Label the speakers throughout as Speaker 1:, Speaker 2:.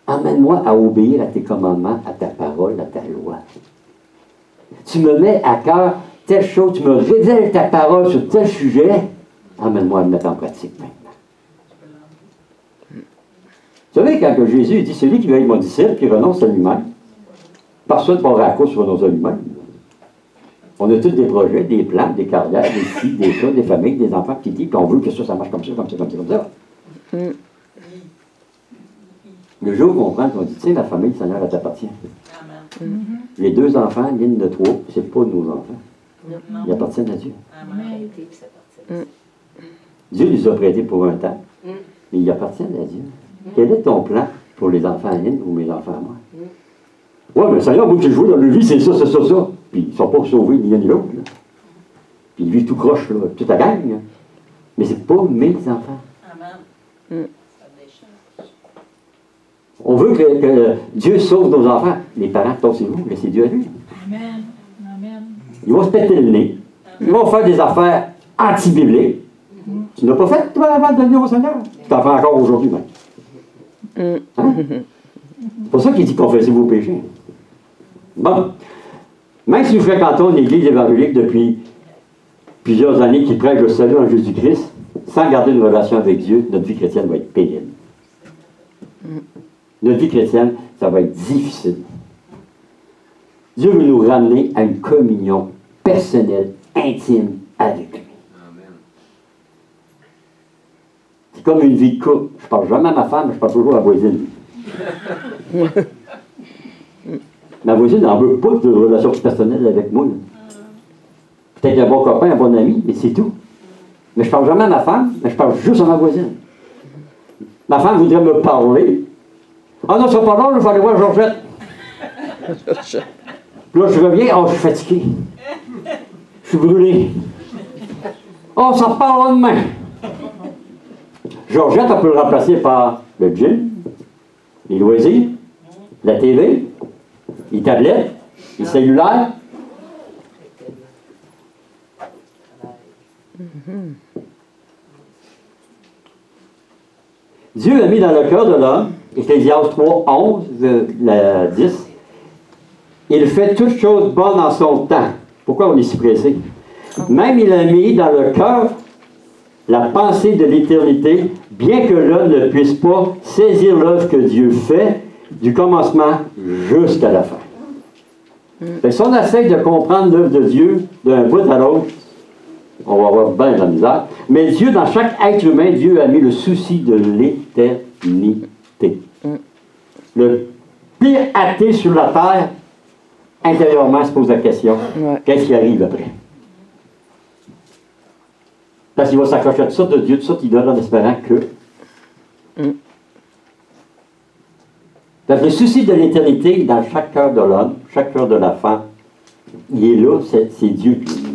Speaker 1: Emmène-moi à obéir à tes commandements, à ta parole, à ta loi. Tu me mets à cœur telle chose, tu me révèles ta parole sur tel sujet, emmène-moi à le mettre en pratique maintenant. Vous savez, quand Jésus dit, celui qui veut être mon disciple, qui renonce à lui-même, personne ne part à la course sur renoncer à lui-même. On a tous des projets, des plans, des carrières, des filles, des choses, des familles, des enfants petits, puis on veut que ça marche comme ça, comme ça, comme ça, comme ça. Le jour où on prend, on dit, tiens, la famille, le Seigneur, elle t'appartient. Les 2 enfants, l'une de 3, c'est pas nos enfants. Ils appartiennent à Dieu. Dieu les a prêtés pour un temps, mais ils appartiennent à Dieu. Quel est ton plan pour les enfants à Lynn ou mes enfants à moi? Ouais, mais le Seigneur, moi, que j'ai joué dans le vie, c'est ça, ça, ça, ça. Puis ils ne sont pas sauvés ni l'un ni l'autre. Puis ils vivent tout croche, là, toute la gang. Là. Mais c'est pas mes enfants. Amen. On veut que Dieu sauve nos enfants. Les parents, tassez-vous, laissez Dieu à lui. Amen. Amen. Ils vont se péter le nez. Ils vont faire des affaires anti-bibliques. Tu n'as pas fait, toi, avant de venir au Seigneur. Tu t'en fais encore aujourd'hui, même. Hein? C'est pour ça qu'il dit confessez vos péchés. Bon. Même si nous fréquentons une église évangélique depuis plusieurs années qui prêche le salut en Jésus-Christ, sans garder une relation avec Dieu, notre vie chrétienne va être pénible. Notre vie chrétienne, ça va être difficile. Dieu veut nous ramener à une communion personnelle, intime avec lui. C'est comme une vie de couple. Je ne parle jamais à ma femme, mais je parle toujours à la voisine. Ma voisine n'en veut pas de relation personnelle avec moi. Peut-être un bon copain, un bon ami, mais c'est tout. Mais je ne parle jamais à ma femme, mais je parle juste à ma voisine. Ma femme voudrait me parler. Ah non, c'est pas long, je vais aller voir Georgette. Puis là, je reviens, oh, je suis fatigué. Je suis brûlé. Oh, ça repart demain. Georgette, on peut le remplacer par le gym, les loisirs, la TV, les tablettes, les cellulaires. Dieu a mis dans le cœur de l'homme, Ecclésiaste 3, 11, 10, il fait toutes choses bonnes en son temps. Pourquoi on est si pressé? Même il a mis dans le cœur la pensée de l'éternité, bien que l'homme ne puisse pas saisir l'œuvre que Dieu fait du commencement jusqu'à la fin. Si on essaie de comprendre l'œuvre de Dieu d'un bout à l'autre, on va avoir bien de la misère. Mais Dieu, dans chaque être humain, Dieu a mis le souci de l'éternité. Le pire athée sur la terre, intérieurement, se pose la question, qu'est-ce qui arrive après? Parce qu'il va s'accrocher à tout ça de Dieu, tout ça qu'il donne en espérant que... Donc, le souci de l'éternité, dans chaque cœur de l'homme, chaque cœur de la femme, il est là, c'est Dieu qui est là.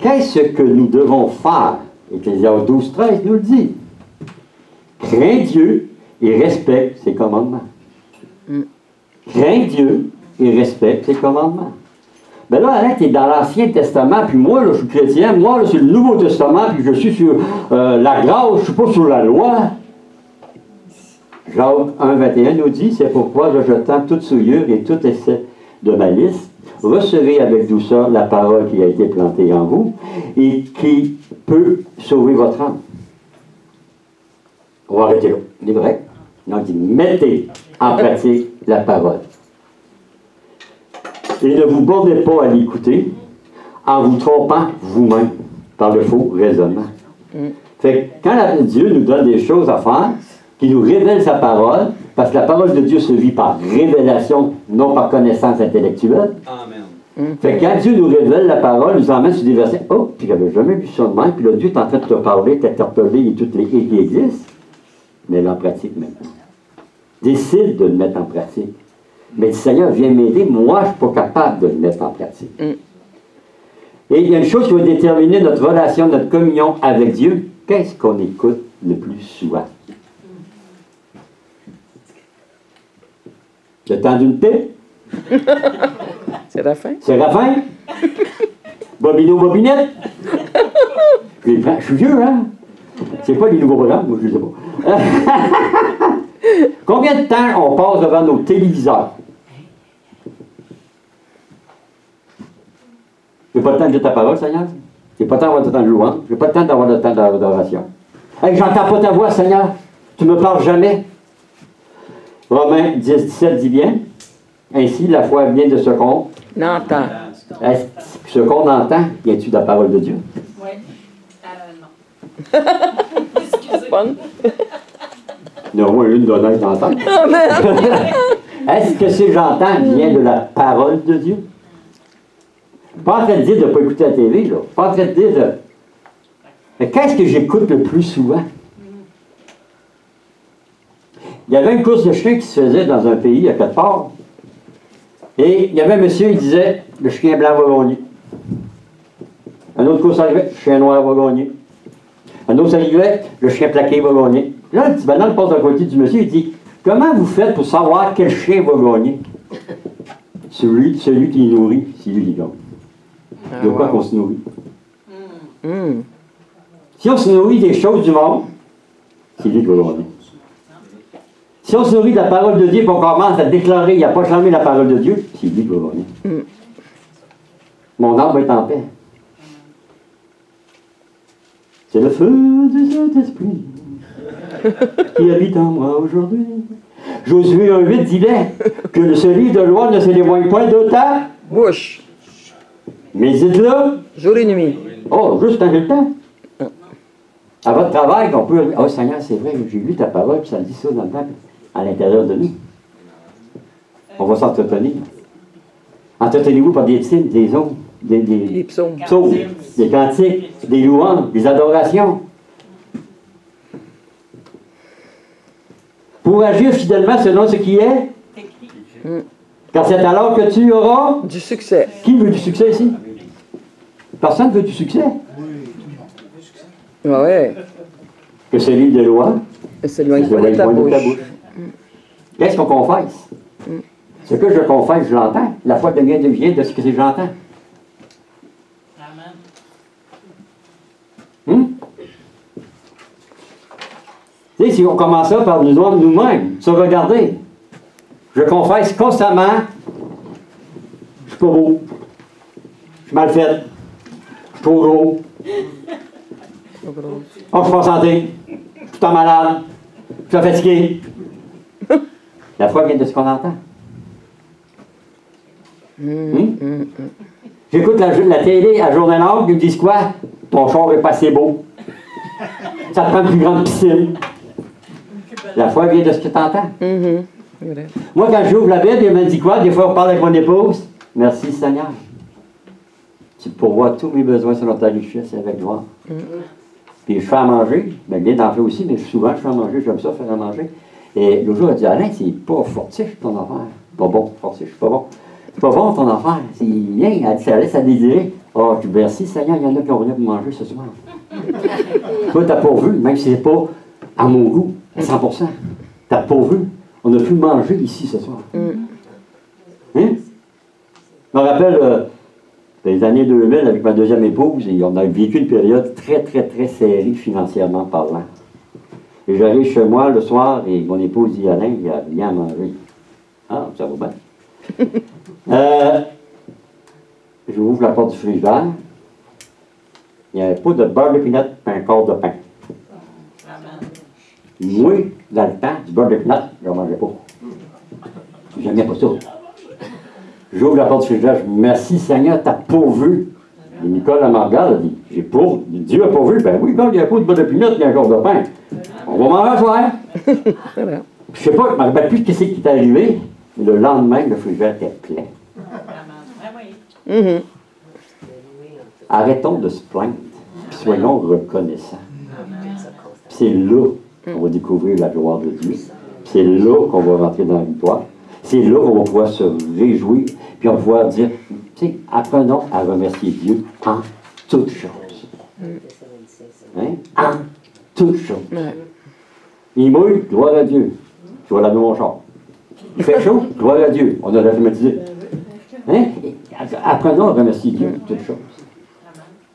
Speaker 1: Qu'est-ce que nous devons faire? Ecclésiaste 12, 13 nous le dit. Crains Dieu et respecte ses commandements. Crains Dieu et respecte ses commandements. Ben là, Alain, tu es dans l'Ancien Testament, puis moi, là, je suis chrétien, moi, là, c'est le Nouveau Testament, puis je suis sur la grâce, je ne suis pas sur la loi. Jacques 1, 21 nous dit, c'est pourquoi, rejetant toute souillure et tout excès de malice, recevez avec douceur la parole qui a été plantée en vous et qui peut sauver votre âme. On va arrêter là. C'est vrai? Non, il dit, mettez en pratique la parole. Et ne vous bornez pas à l'écouter en vous trompant vous-même par le faux raisonnement. Fait que quand Dieu nous donne des choses à faire, qui nous révèle sa parole, parce que la parole de Dieu se vit par révélation, non par connaissance intellectuelle. Amen. Fait que quand Dieu nous révèle la parole, nous emmène sur des versets, oh, puis j'avais jamais vu ça de même, puis là, Dieu est en train de te parler, t'interpeller et toutes les et qui existent, mais en pratique maintenant. Décide de le mettre en pratique. Mais le Seigneur vient m'aider, moi je ne suis pas capable de le mettre en pratique. Et il y a une chose qui va déterminer notre relation, notre communion avec Dieu, qu'est-ce qu'on écoute le plus souvent? Le temps d'une paix?
Speaker 2: C'est la fin?
Speaker 1: C'est la fin? Bobino, bobinette? Je suis vieux, hein? C'est pas les nouveaux programmes, moi je ne sais pas. Combien de temps on passe devant nos téléviseurs? J'ai pas le temps de dire ta parole, Seigneur. J'ai pas le temps d'avoir le temps de louange. J'ai pas le temps d'avoir le temps d'adoration. Hey, j'entends pas ta voix, Seigneur. Tu me parles jamais. Romains 10, 17 dit bien. Ainsi, la foi vient de ce qu'on
Speaker 2: N'entend.
Speaker 1: Ce qu'on entend, vient-tu de la parole de Dieu?
Speaker 3: Oui. Non. Excusez.
Speaker 2: Bonne.
Speaker 1: Il y en a au moins une d'honnête d'entendre. Est-ce que ce que j'entends vient de la parole de Dieu? Je ne suis pas en train de dire de ne pas écouter la télé, là. Je ne suis pas en train de dire de... Mais qu'est-ce que j'écoute le plus souvent? Il y avait une course de chien qui se faisait dans un pays, à quelque part. Et il y avait un monsieur, il disait, le chien blanc va gagner. Un autre course arrivait, le chien noir va gagner. Un autre arrivait, le chien plaqué va gagner. Là, le petit banane passe à côté du monsieur, il dit, comment vous faites pour savoir quel chien va gagner? Celui qui est nourri, c'est lui qui gagne. De quoi qu'on se nourrit? Si on se nourrit des choses du monde, c'est lui qui va gagner. Si on se nourrit de la parole de Dieu et qu'on commence à déclarer, il n'y a pas jamais la parole de Dieu, c'est lui qui va gagner. Mon âme va être en paix. C'est le feu du Saint-Esprit qui habite en moi aujourd'hui. Josué 1,8 disait que ce livre de loi ne s'éloigne point de ta
Speaker 2: Bouche.
Speaker 1: Médite-le.
Speaker 2: Jour et nuit.
Speaker 1: Oh, juste quand j'ai le temps. À votre travail, on peut... Oh Seigneur, c'est vrai, j'ai lu ta parole, puis ça dit ça dans le temps, à l'intérieur de nous. On va s'entretenir. Entretenez-vous par des hymnes, des ondes,
Speaker 2: Les psaumes.
Speaker 1: des cantiques, des louanges, des adorations. Pour agir fidèlement selon ce qui est, car c'est alors que tu auras...
Speaker 2: Du succès.
Speaker 1: Qui veut du succès ici? Personne ne veut du succès.
Speaker 2: Ouais.
Speaker 1: Que ce livre de loi
Speaker 2: Et c'est loin de ta bouche.
Speaker 1: Qu'est-ce qu'on confesse? Ce que je confesse, je l'entends. La foi devient de ce que j'entends. Tu sais, si on commence ça par nous-mêmes, se regarder, je confesse constamment, je suis pas beau, je suis mal fait, je suis trop gros, oh, je suis pas en santé, je suis tout en malade, je suis fatigué. La foi vient de ce qu'on entend. J'écoute la télé à journée longue, ils me disent quoi? Ton char n'est pas assez beau. Ça te prend une plus grande piscine. La foi vient de ce que tu entends. Moi, quand j'ouvre la Bible, il me dit quoi? Des fois, on parle avec mon épouse. Merci, Seigneur. Tu pourvois tous mes besoins selon ta richesse avec gloire. Puis je fais à manger. Bien, bien d'en faire aussi, mais souvent, je fais à manger. J'aime ça, faire à manger. Et l'autre jour, elle dit, Alain, c'est pas fortiche ton affaire. Pas bon, fortiche, pas bon. C'est pas bon ton affaire. C'est bien. Elle dit, ça laisse à désirer. Oh, je dis, merci, Seigneur, il y en a qui ont rien pour manger ce soir. Toi, t'as pourvu, même si c'est pas à mon goût, à 100%. T'as pourvu. On a pu manger ici ce soir. Hein? Je me rappelle des années 2000 avec ma deuxième épouse, et on a vécu une période très, très, très serrée financièrement parlant. Et j'arrive chez moi le soir et mon épouse dit, Alain, il n'y a rien à manger. Ah, ça va bien. J'ouvre la porte du frigidaire. Il y a un pot de beurre de pinot et un quart de pain. Moi, dans le temps, du beurre de pinot, je n'en mangeais pas. J'aimais pas ça. J'ouvre la porte du frigidaire, je dis, merci Seigneur, t'as pourvu. Et Nicole, elle me regarde, elle dit, Dieu a pourvu. Ben oui, quand il y a un pot de beurre de pinot et un quart de pain. On va manger à soir. Je sais pas, je ne me rappelle plus ce qui est arrivé. Mais le lendemain, le frigidaire était plein. Arrêtons de se plaindre, puis soyons reconnaissants. C'est là qu'on va découvrir la gloire de Dieu. C'est là qu'on va rentrer dans la victoire. C'est là qu'on va pouvoir se réjouir, puis on va pouvoir dire, tu sais, apprenons à remercier Dieu en toutes choses. Hein? En toutes choses. Il mouille, gloire à Dieu. Je vais laver mon char. Il fait chaud, gloire à Dieu. On a la climatisé. Hein? Apprenons à remercier Dieu pour toutes choses.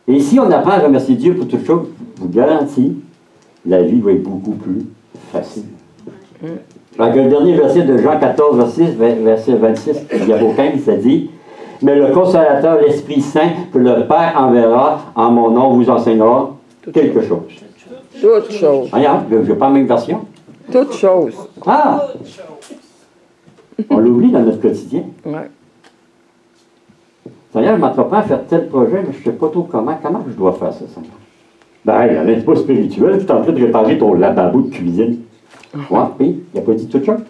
Speaker 1: Et si on apprend à remercier Dieu pour toutes choses, je vous garantis la vie va être beaucoup plus facile. Donc, le dernier verset de Jean 14, verset 26, il y a aucun, ça dit, « Mais le Consolateur, l'Esprit Saint, que le Père enverra en mon nom, vous enseignera quelque chose. »
Speaker 2: Toute chose.
Speaker 1: Regarde, je n'ai pas la même version.
Speaker 2: Toute chose.
Speaker 1: Ah! On l'oublie dans notre quotidien.
Speaker 2: Ouais.
Speaker 1: Seigneur, je m'entreprends à faire tel projet, mais je ne sais pas trop comment. Comment je dois faire ça, Seigneur? Ben, hey, n'est pas spirituel, tu es en train de réparer ton lavabo de cuisine. Ouais, puis, il n'a pas dit toute chose.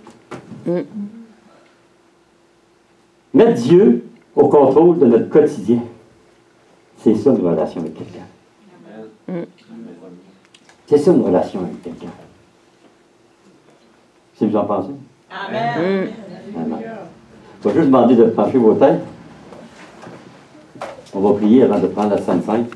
Speaker 1: Mettre Dieu au contrôle de notre quotidien, c'est ça une relation avec quelqu'un. C'est ça une relation avec quelqu'un. Si vous en pensez?
Speaker 3: Amen.
Speaker 1: Amen. Je vais juste demander de pencher vos têtes. On va prier avant de prendre la Sainte Sainte.